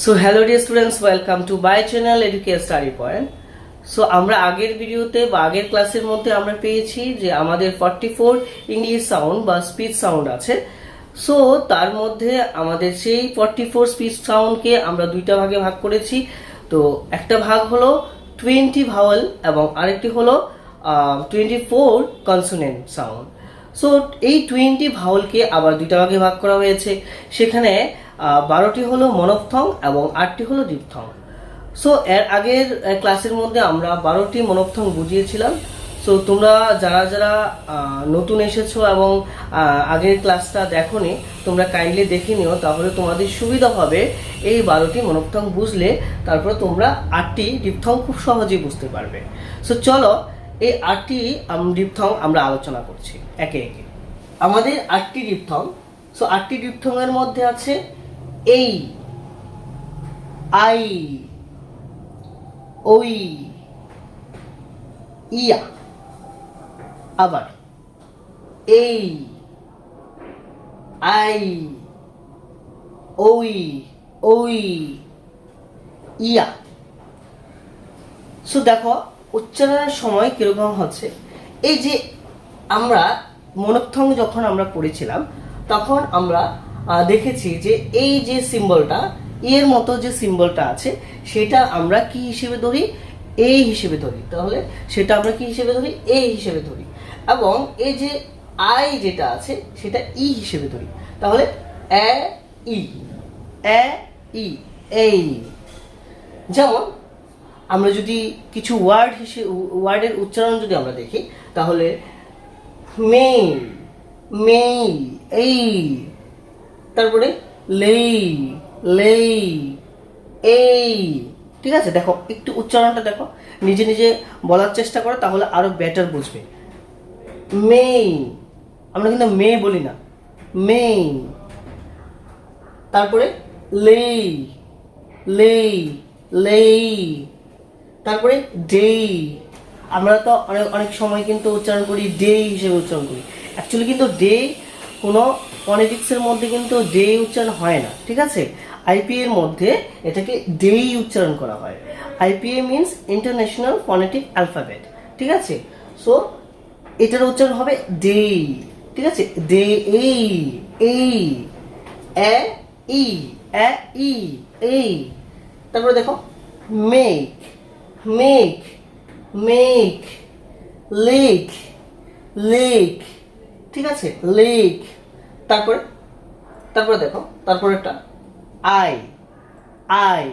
So hello dear students, welcome to my channel Educate Study Point. So আমরা আগের ভিডিওতে বা আগের ক্লাসের মধ্যে আমরা পেয়েছি যে আমাদের 44 ইংলিশ সাউন্ড বা স্পিচ সাউন্ড আছে। সো তার মধ্যে আমাদের সেই 44 স্পিচ সাউন্ডকে আমরা দুইটা ভাগে ভাগ করেছি। তো একটা ভাগ হলো 20 ভাওয়েল এবং আরেকটি হলো 24 কনসোনেন্ট সাউন্ড। সো এই 20 ভাওয়েলকে আবার দুইটা ভাগে ভাগ করা হয়েছে। সেখানে 12টি হলো মনোপথং এবং 8টি হলো ডিপথং। সো এর আগের ক্লাসের মধ্যে আমরা 12টি মনোপথং বুঝিয়েছিলাম। সো তোমরা যারা যারা নতুন এসেছো এবং আগের ক্লাসটা দেখোনি, তোমরা কাইন্ডলি দেখে নিও, তাহলে তোমাদের সুবিধা হবে। এই 12টি মনোপথং বুঝলে তারপরে তোমরা 8টি ডিপথং খুব সহজেই বুঝতে পারবে। সো চলো এই 8টি ডিপথং আমরা আলোচনা করছি একে একে। আমাদের 8টি ডিপথং। সো 8টি ডিপথং এর মধ্যে আছে এই, আই, ওই, ইয়া, আবার এই, আই, ওই, ইয়া। সো দেখো উচ্চারণের সময় কিরকম হচ্ছে। এই যে আমরা মনোপথং যখন আমরা পড়েছিলাম তখন আমরা দেখেছি যে এই যে সিম্বলটা, এর মতো যে সিম্বলটা আছে সেটা আমরা কি হিসেবে ধরি? এ হিসেবে ধরি। তাহলে সেটা আমরা কি হিসেবে ধরি? এ হিসেবে ধরি। এবং এই যে আই যেটা আছে সেটা ই হিসেবে ধরি। তাহলে এ ই, এ ই, এই। যেমন আমরা যদি কিছু ওয়ার্ডের উচ্চারণ যদি আমরা দেখি, তাহলে মেই, মেই, এই। তারপরে লেই, লেই, এই। ঠিক আছে, দেখো একটু উচ্চারণটা দেখো, নিজে নিজে বলার চেষ্টা করো, তাহলে আরো বেটার বুঝবে। মেই, আমরা কিন্তু মে বলি না, মেই। তারপরে লেই, লেই, লেই। তারপরে ডেই, আমরা তো অনেক সময় কিন্তু উচ্চারণ করি ডে হিসেবে উচ্চারণ করি। অ্যাকচুয়ালি কিন্তু ডে কোনো ফনেটিক্সের মধ্যে কিন্তু ডে উচ্চারণ হয় না। ঠিক আছে, আইপিএ এর মধ্যে এটাকে ডেই উচ্চারণ করা হয়। IPA means international phonetic alphabet. ঠিক আছে, সো এটার উচ্চারণ হবে ডে। ঠিক আছে, ডে, এই, এই, এ ই, এ ই, এই। তারপরে দেখো make, make, make, lake, lake. ঠিক আছে, লেক। তারপরে দেখো, তারপরে একটা আই, আই,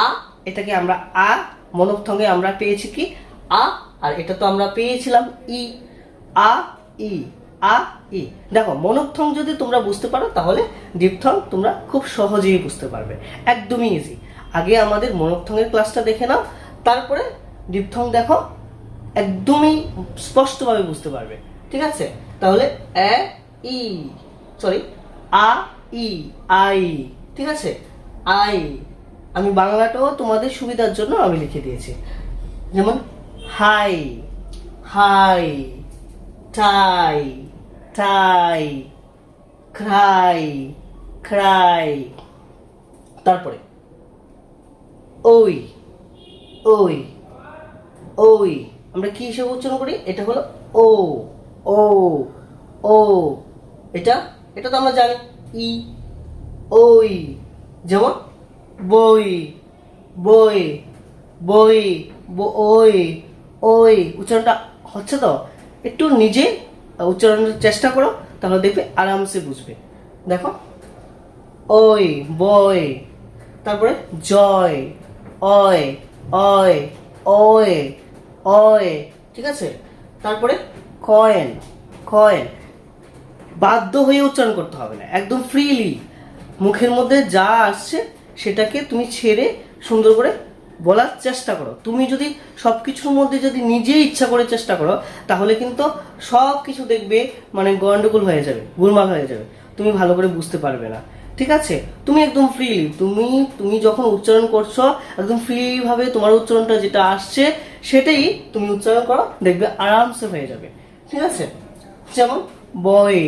আ। এটাকে আমরা আ মনোপথঙ্গে আমরা পেয়েছি কি আ, আর এটা তো আমরা পেয়েছিলাম ই, আ, ই, আ, ই। দেখো মনোপথং যদি তোমরা বুঝতে পারো তাহলে ডিপথং তোমরা খুব সহজেই বুঝতে পারবে, একদমই ইজি। আগে আমাদের মনোপথঙের ক্লাসটা দেখে নাও, তারপরে ডিপথং দেখো, একদমই স্পষ্টভাবে বুঝতে পারবে। ঠিক আছে, তাহলে এ ই, সরি, আ ই, আই। ঠিক আছে, আই। আমি বাংলাটাও তোমাদের সুবিধার জন্য আমি লিখে দিয়েছি। যেমন হাই, হাই, টাই, টাই, ক্রাই, ক্রাই। তারপরে ওই, ওই, ওই। আমরা কি হিসেবে উচ্চারণ করি? এটা হলো ও, ও, ও। এটা এটা তো আমরা জানি ই, ওই। যেমন বই, বই, বই, ওই, ওই। উচ্চারণটা হচ্ছে তো? একটু নিজে উচ্চারণের চেষ্টা করো, তাহলে দেখবে আরামসে বুঝবে। দেখো ওই, বই। তারপরে জয়, অয়, অয়, অয়, অয়। ঠিক আছে, তারপরে কয়েন, কয়েন। বাধ্য হয়ে উচ্চারণ করতে হবে না, একদম ফ্রিলি মুখের মধ্যে যা আসছে সেটাকে তুমি ছেড়ে সুন্দর করে বলার চেষ্টা করো। তুমি যদি সব কিছুর মধ্যে যদি নিজেই ইচ্ছা করে চেষ্টা করো, তাহলে কিন্তু সব কিছু দেখবে মানে গন্ডগোল হয়ে যাবে, গোলমাল হয়ে যাবে, তুমি ভালো করে বুঝতে পারবে না। ঠিক আছে, তুমি একদম ফ্রিলি, তুমি যখন উচ্চারণ করছো একদম ফ্রি ভাবে তোমার উচ্চারণটা যেটা আসছে সেটাই তুমি উচ্চারণ করো, দেখবে আরামসে হয়ে যাবে। ঠিক আছে, যেমন বয়,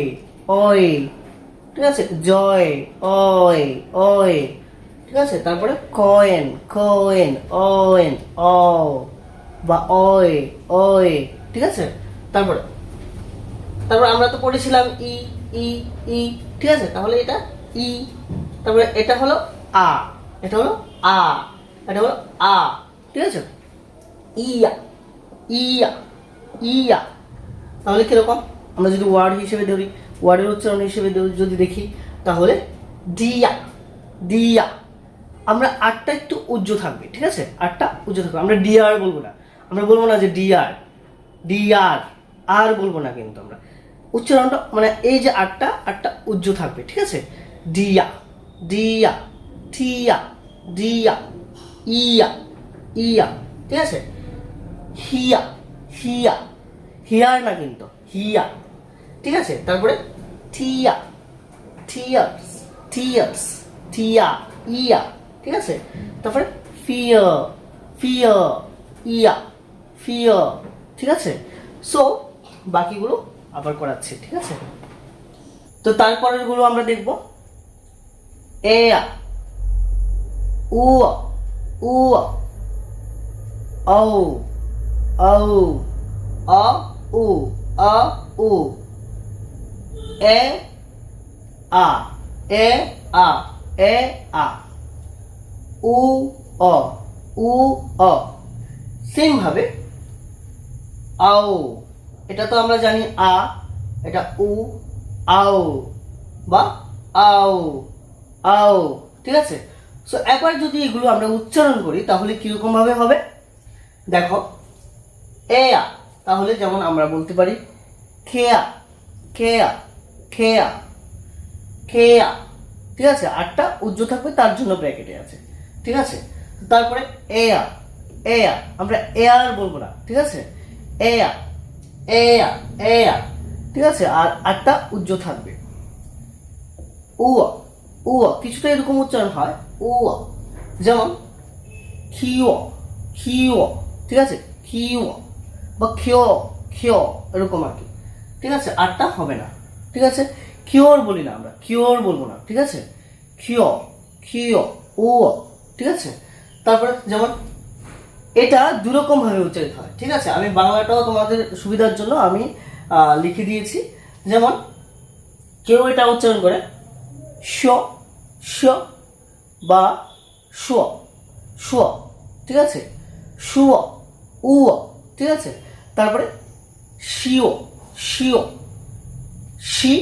অয়। ঠিক আছে, জয়, অয়, অয়। ঠিক আছে। তারপরে কয়েন, কয়েন, অয়েন, অ বা অয়, অয়, ঠিক আছে। তারপরে তারপরে আমরা তো পড়েছিলাম ই, ই, ই, ঠিক আছে। তাহলে এটা ই, তারপরে এটা হলো আ, এটা হলো আ, এটা হলো আ, ঠিক আছে। ইয়া, ইয়া, ইয়া। তাহলে কিরকম আমরা যদি ওয়ার্ড হিসেবে ধরি, ওয়ার্ডের উচ্চারণ হিসেবে যদি দেখি, তাহলে ডিয়া, ডিয়া। আমরা আটটা একটু উজ্জ্ব থাকবে, ঠিক আছে, আটটা উজ্জ্ব থাকবে। আমরা ডিয়ার বলবো না, আমরা বলবো না যে ডিয়ার, ডিয়ার আর বলবো না, কিন্তু আমরা উচ্চারণটা মানে এই যে আটটা, আটটা উজ্জ্ব থাকবে, ঠিক আছে। ডিয়া, ডিয়া, থিয়া, ডিয়া, ইয়া, ইয়া, ঠিক আছে। হিয়া, হিয়া, হিয়ার না কিন্তু, হিয়া, ঠিক আছে। তারপরে থিয়া, থিয়ার্স, থিয়ার্স, থিয়া, ইয়া, ঠিক আছে। তারপরে ফিয়ার, ফিয়ার, ইয়া, ফিয়ার, ঠিক আছে। সো বাকিগুলো আবার করাচ্ছি, ঠিক আছে। তো তারপরের গুলো আমরা দেখব। এয়া, উয়া, উয়া, ও, ও, অ, উ, অ, উ, এ, আ, এ, আ, এ, আ, উ, অ, উ, অ। সেম ভাবে আও, এটা তো আমরা জানি আ, এটা উ, আও বা আও, আও, ঠিক আছে। সো একবার যদি এগুলো আমরা উচ্চারণ করি তাহলে কিরকম ভাবে হবে দেখো। এয়া, তাহলে যেমন আমরা বলতে পারি খেয়া, খেয়া, খেয়া, খেয়া, ঠিক আছে। আটটা উজ্জ্ব থাকবে, তার জন্য ব্র্যাকেটে আছে, ঠিক আছে। তারপরে এয়া, এয়া, আমরা এয়ার বলবো না, ঠিক আছে। এয়া, এয়া, এয়া, ঠিক আছে। আর আটটা উজ্জ্ব থাকবে। উয়া, উয়া, কিছুটা এরকম উচ্চারণ হয় উয়া, যেমন খিও, খিও, ঠিক আছে, খিও বা খিও, খিও, এরকম আর কি, ঠিক আছে। আটটা হবে না, ঠিক আছে। কিওর বলি না আমরা, কিওর বলবো না, ঠিক আছে। খিও, খিও, ও, ঠিক আছে। তারপরে যেমন এটা দুরকম ভাবে উচ্চারিত হয়, ঠিক আছে। আমি বাংলাটাও তোমাদের সুবিধার জন্য আমি লিখে দিয়েছি। যেমন কেউ এটা উচ্চারণ করে শ, শ বা শ, শ, ঠিক আছে। শুয়, উ, ঠিক আছে। তারপরে শিও, শিও, শি,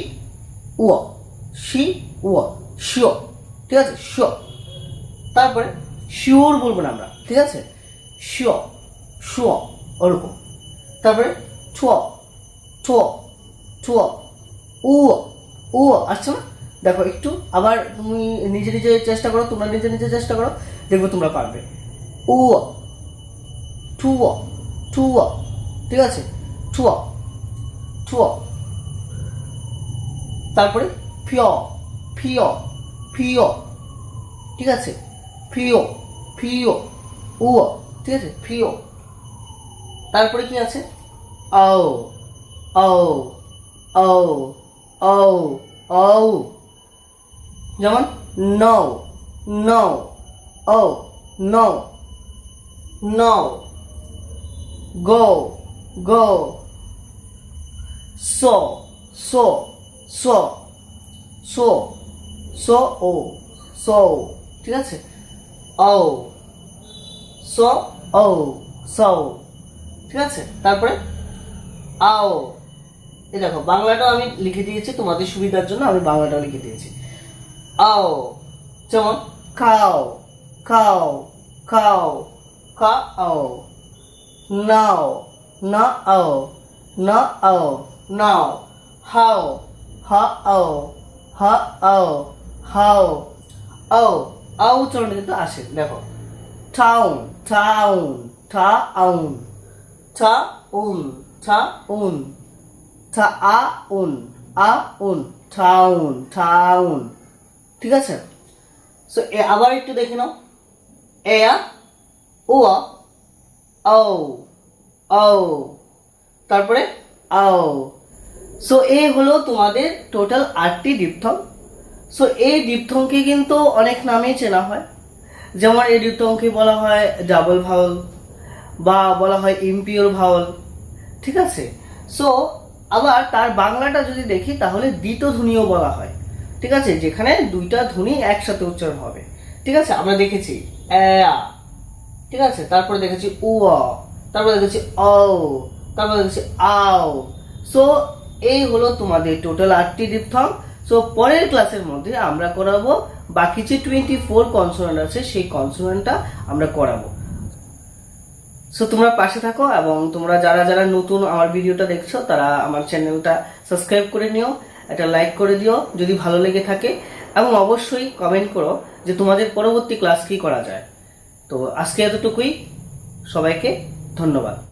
উ, শি, উ, শিও, ঠিক আছে, শিও। তারপরে শিওর বলবো না আমরা, ঠিক আছে। শিও, শুয়, ওরকম। তারপরে ঠুয়, ঠুয়, ঠুয়, উ, উ, আসছে না দেখো। একটু আবার তুমি নিজে নিজে চেষ্টা করো, তোমরা নিজে নিজে চেষ্টা করো, দেখবো তোমরা পারবে। উ, ঠুয়, ঠুয়, ঠিক আছে, ঠুয়, ঠুয়। তারপরে ফিয়, ফিয়, ফিয়, ঠিক আছে, ফিও, ফিও, উ, ঠিক আছে, ফিও। তারপরে কি আছে ও, ও, ও, ও, ও, যেমন নো, নো, ও, no, no, go, go, so, so, so, so, so, ও, সো, ঠিক আছে। ও, সো, ও, সো, ঠিক আছে। তারপরে আও, এই দেখো বাংলাটাও আমি লিখে দিয়েছি তোমাদের সুবিধার জন্য, আমি বাংলাটাও লিখে দিয়েছি। আও, যেমন খাও, খাও, খাও, খাও। নাও, না আও, না আও, নাও। হাও, হা আও, হা আও, হাও। ও, আও উচ্চারণ কিন্তু আসে দেখো। Town, town, town, town, town, town, আউন, টাউন, টাউন, ঠিক আছে। সো আবার একটু দেখে নাও। এয়া, উয়া, ও, ও, তারপরে আও। সো এই হলো তোমাদের টোটাল 8টি ডিপথং। সো এই ডিপথংকে কিন্তু অনেক নামেই চেনা হয়। যেমন এই ডিপথংকে বলা হয় ডাবল ভাওয়াল বা বলা হয় ইম্পিওর ভাওয়াল, ঠিক আছে। সো আবার তার বাংলাটা যদি দেখি তাহলে দ্বিতধ্বনিও বলা হয়, ঠিক আছে, যেখানে দুইটা ধ্বনি একসাথে উচ্চারণ হবে, ঠিক আছে। আমরা দেখেছি অ্যা, ঠিক আছে, তারপরে দেখেছি উ, তারপরে দেখেছি ও, তারপরে দেখেছি আও। সো এই হলো তোমাদের টোটাল 8টি ডিপথং। সো পরের ক্লাসের মধ্যে আমরা করাবো বাকি যে 24 কনসোনেন্ট আছে সেই কনসোনেন্টটা আমরা করাবো। সো তোমরা পাশে থাকো এবং তোমরা যারা যারা নতুন আমার ভিডিওটা দেখছো তারা আমার চ্যানেলটা সাবস্ক্রাইব করে নিও, একটা লাইক করে দিও যদি ভালো লেগে থাকে, এবং অবশ্যই কমেন্ট করো যে তোমাদের পরবর্তী ক্লাস কি করা যায়। তো আজকে এতটুকুই, সবাইকে ধন্যবাদ।